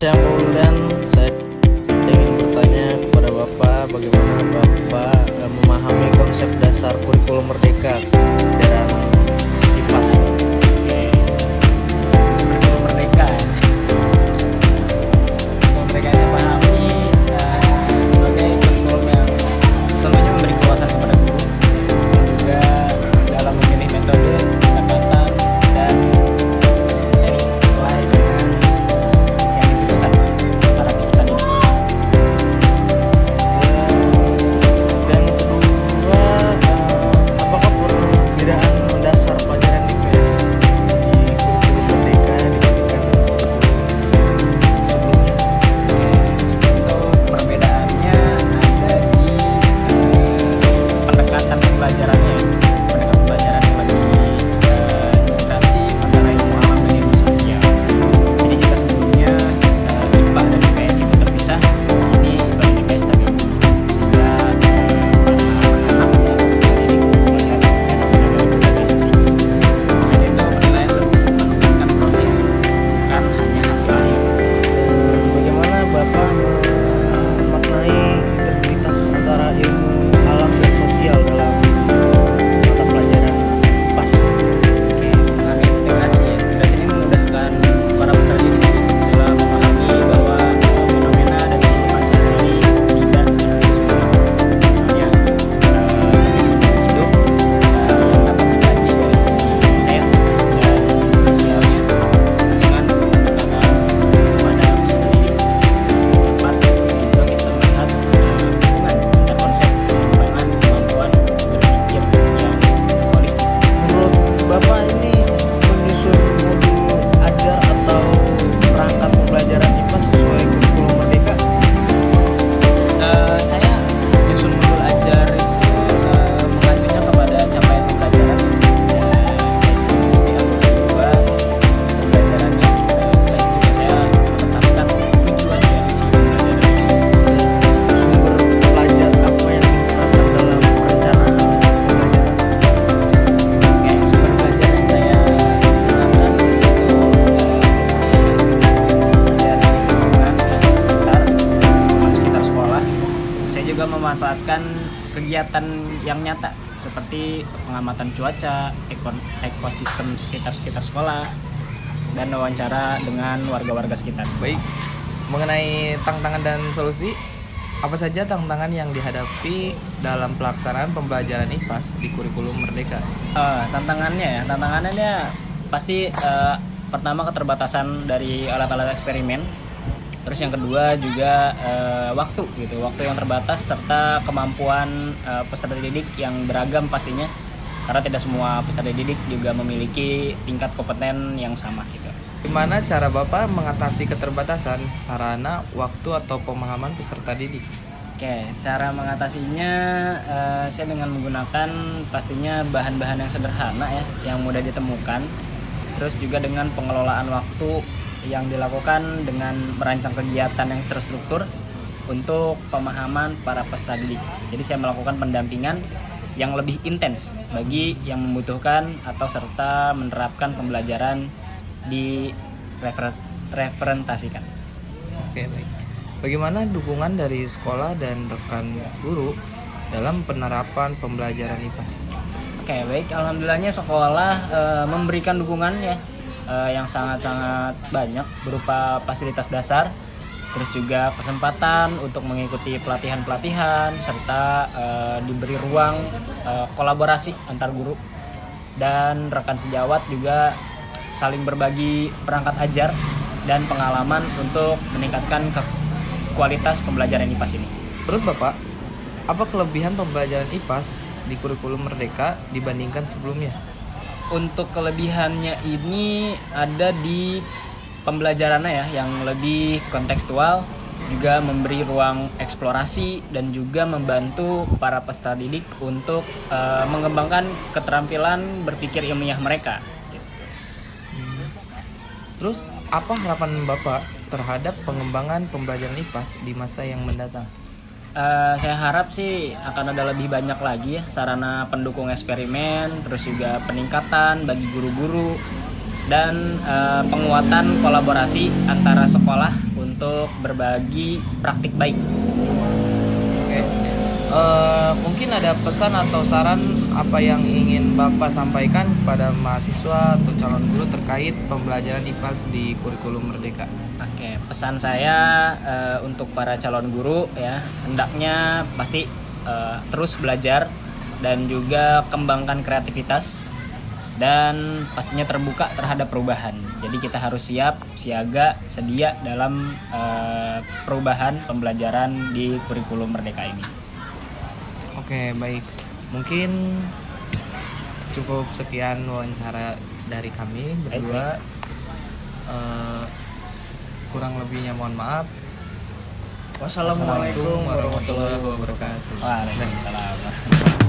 Yang kemudian saya ingin bertanya kepada Bapak, bagaimana Bapak memahami konsep dasar kurikulum merdeka dan IPAS? Kurikulum merdeka ya. Kurikulum merdeka yang saya pahami sebagai kurikulum yang tentunya memberi keluasan kepada guru dan juga dalam memilih metode, pendekatan, dan materi sesuai dengan yang dibutuhkan para peserta didik. Dan kedua, apakah perbedaan mendasar pelajaran IPS di kurikulum merdeka dibandingkan kurikulum sebelumnya? Untuk perbedaannya ada di pendekatan pembelajarannya, pendekatan pembelajaran yang lebih integratif antara ilmu alam dan ilmu sosial. Jadi jika sebelumnya IPA dan IPS itu terpisah, ini IPA dan IPS tergabung sehingga anak-anak ya peserta didik melihat fenomena berbagai sisi. Dan itu penilaian lebih menunjukkan proses, bukan hanya hasil akhir. Bagaimana Bapak memaknai integritas antara ilmu alam dan sosial dalam mata pelajaran IPAS? Oke, mengenai integrasi ya. Integrasi ini memudahkan para peserta didik sih dalam memahami bahwa fenomena dan kehidupan sehari-hari tidak terpisah. Misalnya hidup yang dapat dikaji dari sisi sains dan sisi sosialnya dengan pendekatan kepada peserta didik. Keempat, juga kita melihat hubungan antar konsep pengembangan kemampuan berpikir yang holistik. Menurut Bapak ini menyusun modul ajar atau perangkat pembelajaran IPAS sesuai kurikulum merdeka? Saya menyusun modul ajar itu mengacunya kepada capaian pembelajaran dan saya juga mengikuti alur kedua pembelajarannya. Setelah itu juga saya menetapkan tujuan dari si pembelajaran. Sumber pelajar apa yang digunakan dalam perencanaan pembelajaran? Oke, sumber belajar yang saya gunakan itu dari lingkungan sekitar sekolah. Saya juga memanfaatkan kegiatan yang nyata seperti pengamatan cuaca, ekosistem sekitar sekolah, dan wawancara dengan warga-warga sekitar. Baik, mengenai tantangan dan solusi, apa saja tantangan yang dihadapi dalam pelaksanaan pembelajaran IPAS di kurikulum merdeka? Tantangannya pasti pertama keterbatasan dari alat-alat eksperimen. Terus yang kedua juga waktu yang terbatas serta kemampuan peserta didik yang beragam pastinya, karena tidak semua peserta didik juga memiliki tingkat kompeten yang sama gitu. Gimana cara Bapak mengatasi keterbatasan sarana, waktu, atau pemahaman peserta didik? Oke, cara mengatasinya saya dengan menggunakan pastinya bahan-bahan yang sederhana ya, yang mudah ditemukan. Terus juga dengan pengelolaan waktu yang dilakukan dengan merancang kegiatan yang terstruktur untuk pemahaman para peserta didik. Jadi saya melakukan pendampingan yang lebih intens bagi yang membutuhkan atau serta menerapkan pembelajaran di referentasikan. Oke, baik. Bagaimana dukungan dari sekolah dan rekan guru dalam penerapan pembelajaran IPAS? Oke, baik. Alhamdulillahnya sekolah memberikan dukungan ya yang sangat-sangat banyak berupa fasilitas dasar, terus juga kesempatan untuk mengikuti pelatihan-pelatihan serta diberi ruang kolaborasi antar guru dan rekan sejawat, juga saling berbagi perangkat ajar dan pengalaman untuk meningkatkan kualitas pembelajaran IPAS ini. Menurut Bapak, apa kelebihan pembelajaran IPAS di kurikulum merdeka dibandingkan sebelumnya? Untuk kelebihannya ini ada di pembelajarannya ya, yang lebih kontekstual, juga memberi ruang eksplorasi dan juga membantu para peserta didik untuk mengembangkan keterampilan berpikir ilmiah mereka. Terus, apa harapan Bapak terhadap pengembangan pembelajaran IPAS di masa yang mendatang? Saya harap sih akan ada lebih banyak lagi ya sarana pendukung eksperimen, terus juga peningkatan bagi guru-guru dan penguatan kolaborasi antara sekolah untuk berbagi praktik baik. Oke. Mungkin ada pesan atau saran apa yang ingin Bapak sampaikan kepada mahasiswa atau calon guru terkait pembelajaran IPAS di kurikulum Merdeka? Oke, pesan saya untuk para calon guru ya, hendaknya pasti terus belajar dan juga kembangkan kreativitas dan pastinya terbuka terhadap perubahan. Jadi kita harus siap, siaga, sedia dalam perubahan pembelajaran di kurikulum Merdeka ini. Oke, baik. Mungkin cukup sekian wawancara dari kami berdua. Kurang lebihnya mohon maaf. Wassalamualaikum warahmatullahi wabarakatuh. Waalaikumsalam.